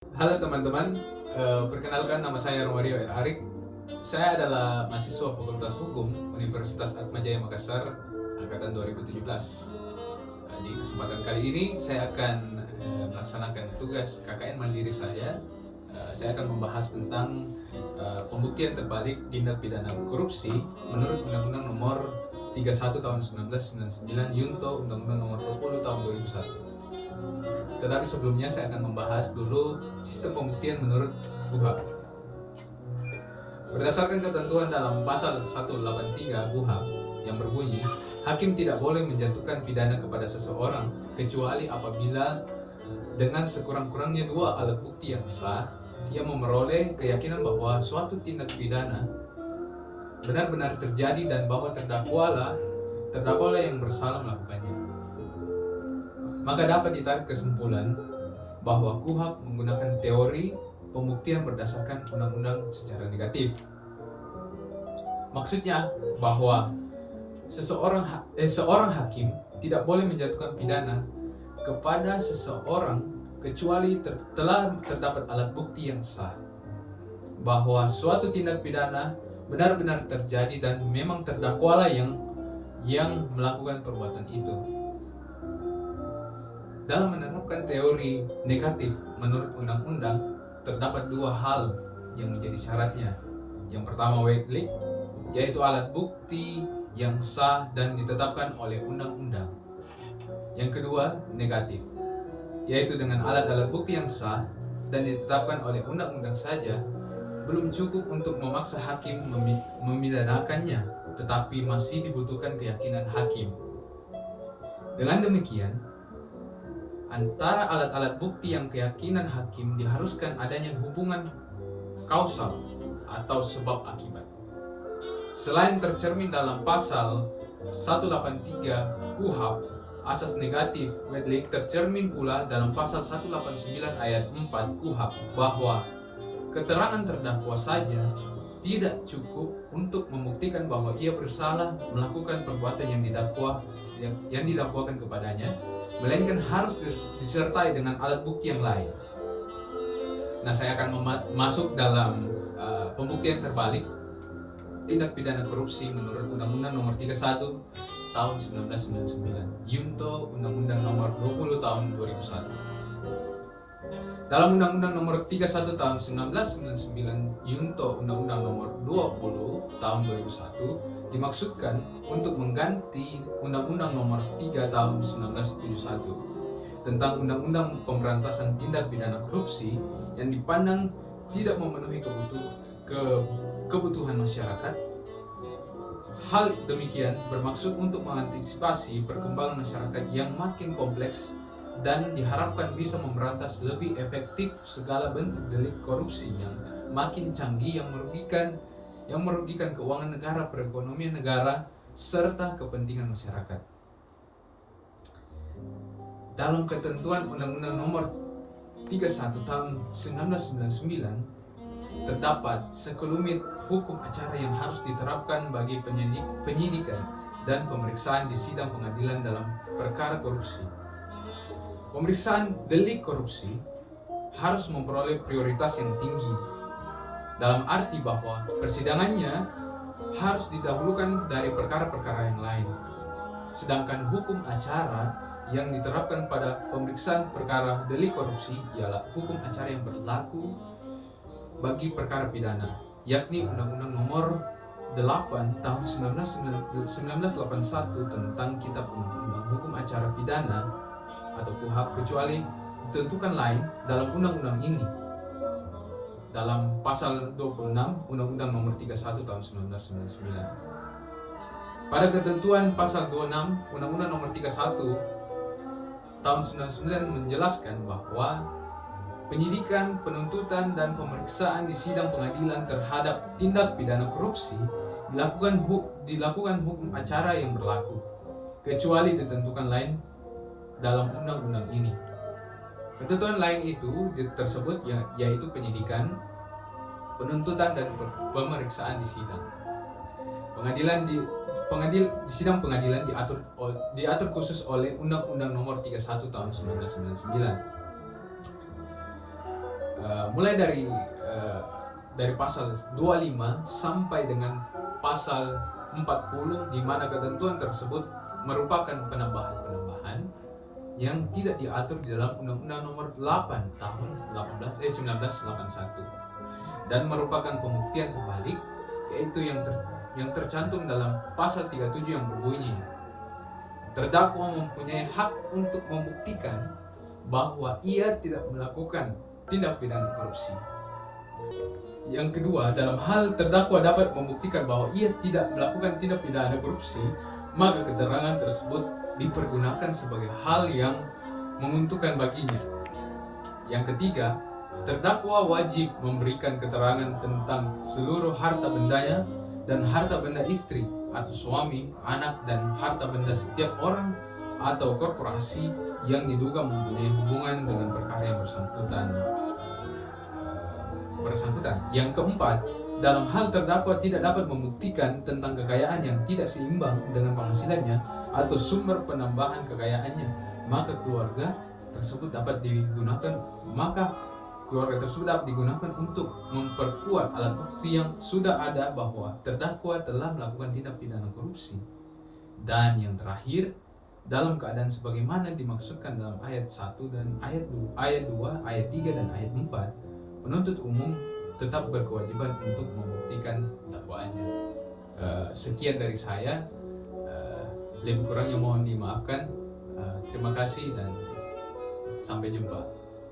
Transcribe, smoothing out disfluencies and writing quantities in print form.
Halo teman-teman, perkenalkan nama saya Romario Arik. Saya adalah mahasiswa Fakultas Hukum Universitas Atmajaya Makassar angkatan 2017. Di kesempatan kali ini saya akan melaksanakan tugas KKN mandiri saya. Saya akan membahas tentang pembuktian terbalik tindak pidana korupsi menurut Undang-Undang Nomor 31 Tahun 1999 Yunto Undang-Undang Nomor 20 Tahun 2001. Tetapi sebelumnya saya akan membahas dulu sistem pembuktian menurut KUHP. Berdasarkan ketentuan dalam pasal 183 KUHP yang berbunyi, hakim tidak boleh menjatuhkan pidana kepada seseorang kecuali apabila dengan sekurang-kurangnya dua alat bukti yang sah yang memperoleh keyakinan bahwa suatu tindak pidana benar-benar terjadi dan bahwa terdakwa yang bersalah melakukannya. Maka dapat ditarik kesimpulan bahwa KUHP menggunakan teori pembuktian berdasarkan undang-undang secara negatif. Maksudnya bahwa seorang hakim tidak boleh menjatuhkan pidana kepada seseorang kecuali telah terdapat alat bukti yang sah bahwa suatu tindak pidana benar-benar terjadi dan memang terdakwalah yang melakukan perbuatan itu. Dalam menerapkan teori negatif menurut undang-undang, terdapat dua hal yang menjadi syaratnya. Yang pertama wetlik, yaitu alat bukti yang sah dan ditetapkan oleh undang-undang. Yang kedua negatif, yaitu dengan alat-alat bukti yang sah dan ditetapkan oleh undang-undang saja, belum cukup untuk memaksa hakim memidanakannya, tetapi masih dibutuhkan keyakinan hakim. Dengan demikian, antara alat-alat bukti yang keyakinan hakim diharuskan adanya hubungan kausal atau sebab akibat. Selain tercermin dalam pasal 183 KUHP, asas negatif wetlik tercermin pula dalam pasal 189 ayat 4 KUHP bahwa keterangan terdakwa saja tidak cukup untuk membuktikan bahwa ia bersalah melakukan perbuatan yang didakwakan kepadanya, melainkan harus disertai dengan alat bukti yang lain. Nah, saya akan masuk dalam pembuktian terbalik tindak pidana korupsi menurut Undang-Undang Nomor 31 Tahun 1999 Yunto Undang-Undang Nomor 20 Tahun 2001. Dalam Undang-Undang Nomor 31 Tahun 1999 Yunto Undang-Undang Nomor 20 Tahun 2001 dimaksudkan untuk mengganti Undang-Undang Nomor 3 Tahun 1971 tentang Undang-Undang Pemberantasan Tindak Pidana Korupsi yang dipandang tidak memenuhi kebutuhan masyarakat. Hal demikian bermaksud untuk mengantisipasi perkembangan masyarakat yang makin kompleks dan diharapkan bisa memberantas lebih efektif segala bentuk delik korupsi yang makin canggih yang merugikan keuangan negara, perekonomian negara, serta kepentingan masyarakat. Dalam ketentuan Undang-Undang Nomor 31 Tahun 1999 terdapat sekelumit hukum acara yang harus diterapkan bagi penyidikan dan pemeriksaan di sidang pengadilan dalam perkara korupsi. Pemeriksaan delik korupsi harus memperoleh prioritas yang tinggi, dalam arti bahwa persidangannya harus didahulukan dari perkara-perkara yang lain. Sedangkan hukum acara yang diterapkan pada pemeriksaan perkara delik korupsi ialah hukum acara yang berlaku bagi perkara pidana, yakni Undang-Undang Nomor 8 Tahun 1981 tentang Kitab Undang-Undang Hukum Acara Pidana atau KUHP, kecuali ditentukan lain dalam undang-undang ini. Dalam pasal 26 Undang-Undang Nomor 31 Tahun 1999. Pada ketentuan pasal 26 Undang-Undang Nomor 31 Tahun 1999 menjelaskan bahwa penyidikan, penuntutan, dan pemeriksaan di sidang pengadilan terhadap tindak pidana korupsi dilakukan hukum acara yang berlaku, kecuali ditentukan lain dalam undang-undang ini. Ketentuan lain itu tersebut yaitu penyidikan, penuntutan, dan pemeriksaan di sidang. Di sidang pengadilan diatur khusus oleh Undang-Undang Nomor 31 Tahun 1999. mulai dari pasal 25 sampai dengan pasal 40, di mana ketentuan tersebut merupakan penambahan-penambahan yang tidak diatur di dalam Undang-Undang Nomor 8 tahun 1981 dan merupakan pembuktian terbalik, yaitu yang tercantum dalam pasal 37 yang berbunyi, terdakwa mempunyai hak untuk membuktikan bahwa ia tidak melakukan tindak pidana korupsi. Yang kedua, dalam hal terdakwa dapat membuktikan bahwa ia tidak melakukan tindak pidana korupsi, maka keterangan tersebut dipergunakan sebagai hal yang menguntungkan baginya. Yang ketiga, terdakwa wajib memberikan keterangan tentang seluruh harta bendanya dan harta benda istri atau suami, anak, dan harta benda setiap orang atau korporasi yang diduga mempunyai hubungan dengan perkara yang bersangkutan. Yang keempat, dalam hal terdakwa tidak dapat membuktikan tentang kekayaan yang tidak seimbang dengan penghasilannya atau sumber penambahan kekayaannya, maka keluarga tersebut dapat digunakan untuk memperkuat alat bukti yang sudah ada bahwa terdakwa telah melakukan tindak pidana korupsi. Dan yang terakhir, dalam keadaan sebagaimana dimaksudkan dalam ayat 1 dan ayat 2, ayat 3 dan ayat 4, penuntut umum tetap berkewajiban untuk membuktikan dakwaannya. Sekian dari saya, lebih kurangnya mohon dimaafkan. Terima kasih dan sampai jumpa.